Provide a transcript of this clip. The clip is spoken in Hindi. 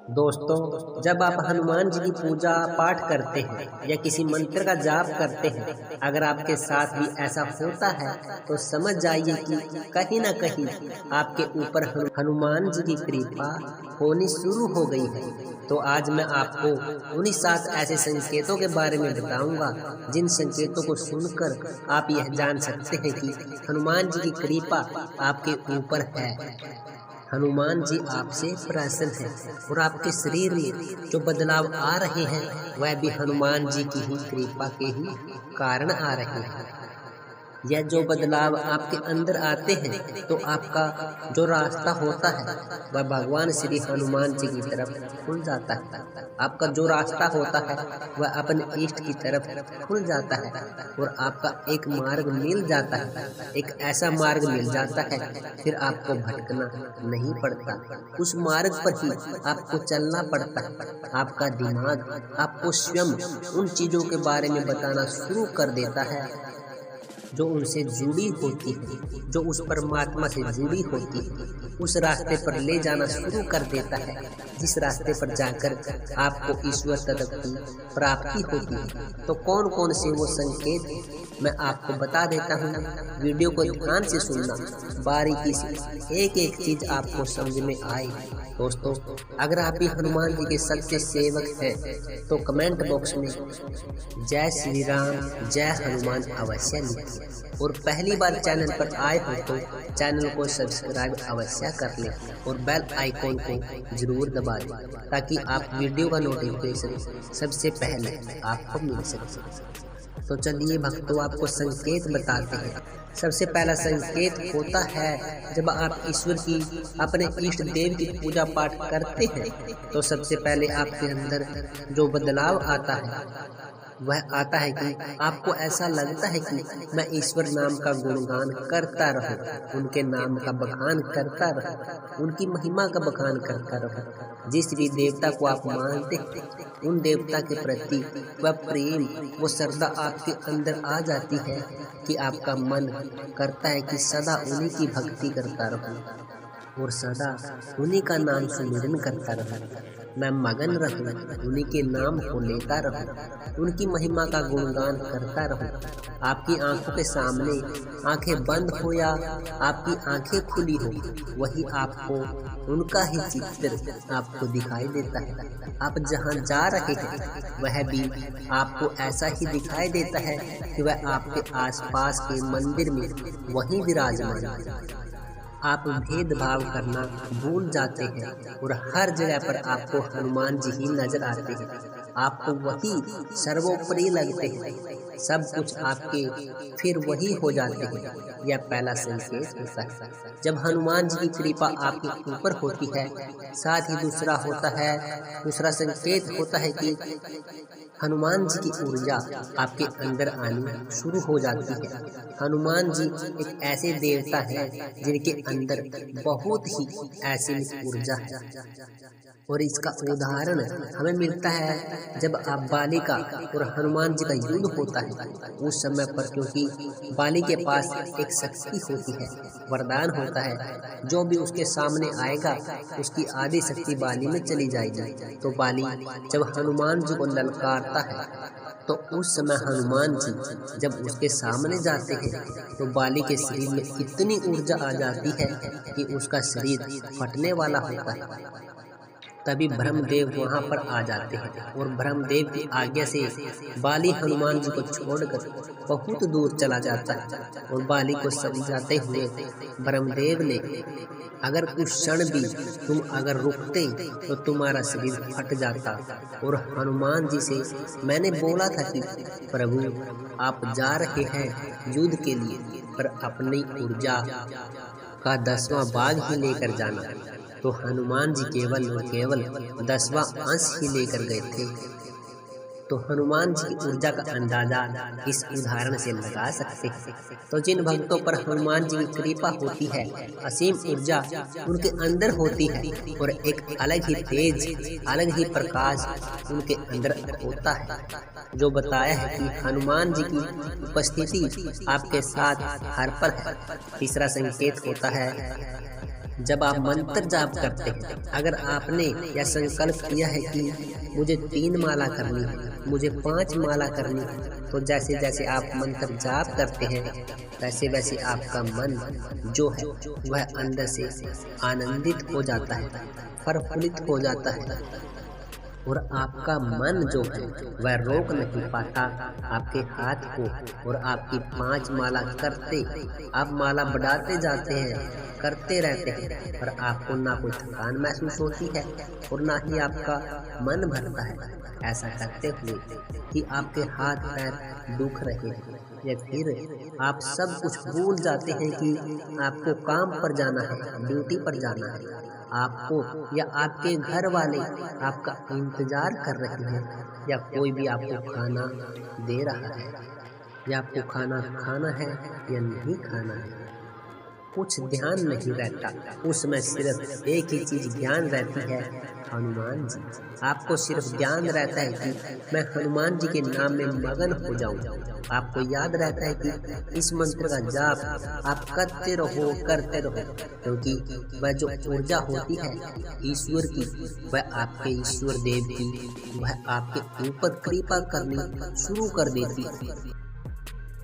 दोस्तों, जब आप हनुमान जी की पूजा पाठ करते हैं या किसी मंत्र का जाप करते हैं, अगर आपके साथ भी ऐसा होता है तो समझ जाइए कि कहीं ना कहीं आपके ऊपर हनुमान जी की कृपा होनी शुरू हो गई है। तो आज मैं आपको उन्हीं 7 ऐसे संकेतों के बारे में बताऊंगा जिन संकेतों को सुनकर आप यह जान सकते हैं कि हनुमान जी की कृपा आपके ऊपर है। हनुमान जी आपसे प्रसन्न हैं और आपके शरीर में जो बदलाव आ रहे हैं वह भी हनुमान जी की ही कृपा के ही कारण आ रहे हैं। यह जो बदलाव आपके अंदर आते हैं तो आपका जो रास्ता होता है वह भगवान श्री हनुमान जी की तरफ खुल जाता है। आपका जो रास्ता होता है वह अपने इष्ट की तरफ खुल जाता है और आपका एक मार्ग मिल जाता है। एक ऐसा मार्ग मिल जाता है फिर आपको भटकना नहीं पड़ता, उस मार्ग पर ही आपको चलना पड़ता है। आपका दिमाग आपको स्वयं उन चीजों के बारे में बताना शुरू कर देता है जो उनसे जुड़ी होती है, जो उस परमात्मा से जुड़ी होती है। उस रास्ते पर ले जाना शुरू कर देता है जिस रास्ते पर जाकर आपको ईश्वर तक की प्राप्ति होती है। तो कौन कौन से वो संकेत मैं आपको बता देता हूँ। वीडियो को ध्यान से सुनना, बारीकी से एक एक चीज आपको समझ में आए। दोस्तों, अगर आप भी हनुमान जी के सच्चे सेवक हैं तो कमेंट बॉक्स में जय श्री राम जय हनुमान अवश्य लिखिए और पहली बार चैनल पर आए हो तो चैनल को सब्सक्राइब अवश्य कर लें और बेल आइकॉन को जरूर दबा दें ताकि आप वीडियो का नोटिफिकेशन सबसे पहले आपको मिल सके। तो चलिए भक्तों, आपको संकेत बताते हैं। सबसे पहला संकेत होता है जब आप ईश्वर की अपने इष्ट देव की पूजा पाठ करते हैं तो सबसे पहले आपके अंदर जो बदलाव आता है वह आता है कि आपको ऐसा लगता है कि मैं ईश्वर नाम का गुणगान करता रहूं, उनके नाम का बखान करता रहूं, उनकी महिमा का बखान करता रहूं। जिस भी देवता को आप मानते हैं उन देवता के प्रति वह प्रेम वो श्रद्धा आपके अंदर आ जाती है कि आपका मन करता है कि सदा उन्हीं की भक्ति करता रहूं और सदा उन्हीं का नाम सुमिरन करता रहूं। मैं मगन रहूं, उन्हीं के नाम को लेता रहूं, उनकी महिमा का गुणगान करता रहूं। आपकी आंखों के सामने आंखें बंद हो या आपकी आंखें खुली हो, वही आपको उनका ही चित्र आपको दिखाई देता है। आप जहां जा रहे हैं वह भी आपको ऐसा ही दिखाई देता है कि वह आपके आसपास के मंदिर में वहीं विराजमान है। आप भेदभाव करना भूल जाते हैं और हर जगह पर आपको हनुमान जी ही नजर आते हैं। आपको वही सर्वोपरि लगते हैं, सब कुछ आपके फिर वही हो जाते हैं। यह पहला संकेत होता है जब हनुमान जी की कृपा आपके ऊपर होती है। साथ ही दूसरा संकेत होता है कि हनुमान जी की ऊर्जा आपके अंदर आनी शुरू हो जाती है। हनुमान जी एक ऐसे देवता हैं जिनके अंदर बहुत ही ऐसी ऊर्जा है और इसका उदाहरण हमें मिलता है जब आप बालिका और हनुमान जी का युद्ध होता है उस समय पर, क्योंकि बाली के पास एक शक्ति होती है, वरदान होता है, जो भी उसके सामने आएगा उसकी आधी शक्ति बाली में चली जाएगी। तो बाली जब हनुमान जी को ललकारता है तो उस समय हनुमान जी जब उसके सामने जाते हैं तो बाली के शरीर में इतनी ऊर्जा आ जाती है कि उसका शरीर फटने वाला होता है। तभी ब्रह्मदेव वहां पर आ जाते हैं और ब्रह्मदेव की आज्ञा से बाली हनुमान जी को छोड़कर बहुत दूर चला जाता है और बाली को समझाते हुए ब्रह्मदेव ने अगर कुछ क्षण भी तुम अगर रुकते तो तुम्हारा शरीर फट जाता। और हनुमान जी से मैंने बोला था कि प्रभु आप जा रहे हैं युद्ध के लिए पर अपनी ऊर्जा का 10वां भाग ही लेकर जाना। तो हनुमान जी केवल और केवल 10वां अंश ही लेकर गए थे। तो हनुमान जी की ऊर्जा का अंदाजा इस उदाहरण से लगा सकते हैं। तो जिन भक्तों पर हनुमान जी की कृपा होती है, असीम ऊर्जा उनके अंदर होती है और एक अलग ही तेज, अलग ही प्रकाश उनके अंदर होता है, जो बताया है कि हनुमान जी की उपस्थिति आपके साथ हर पल है। तीसरा संकेत होता है जब आप मंत्र जाप करते हैं, अगर आपने यह संकल्प किया है कि मुझे 3 माला करनी है, मुझे 5 माला करनी है, तो जैसे जैसे आप मंत्र जाप करते हैं वैसे वैसे आपका मन जो है वह अंदर से आनंदित हो जाता है, प्रफुल्लित हो जाता है और आपका मन जो है वह रोक नहीं पाता आपके हाथ को। और आपकी 5 माला करते आप माला बढ़ाते जाते हैं, करते रहते हैं और आपको ना कोई थकान महसूस होती है और ना ही आपका मन भरता है। ऐसा करते हुए कि आपके हाथ पैर दुख रहे हैं या फिर आप सब कुछ भूल जाते हैं कि आपको काम पर जाना है, ड्यूटी पर जाना है, आपको या आपके घर वाले आपका इंतजार कर रहे हैं, या कोई भी आपको खाना दे रहा है, या आपको खाना खाना है या नहीं खाना है, कुछ ध्यान नहीं रहता। उसमें सिर्फ एक ही चीज ध्यान रहती है, हनुमान जी। आपको सिर्फ ध्यान रहता है कि मैं हनुमान जी के नाम में मगन हो जाऊं। आपको याद रहता है कि इस मंत्र का जाप आप करते रहो, क्योंकि वह जो ऊर्जा होती है ईश्वर की, वह आपके ईश्वर देव की, वह आपके ऊपर कृपा करनी शुरू कर देती है।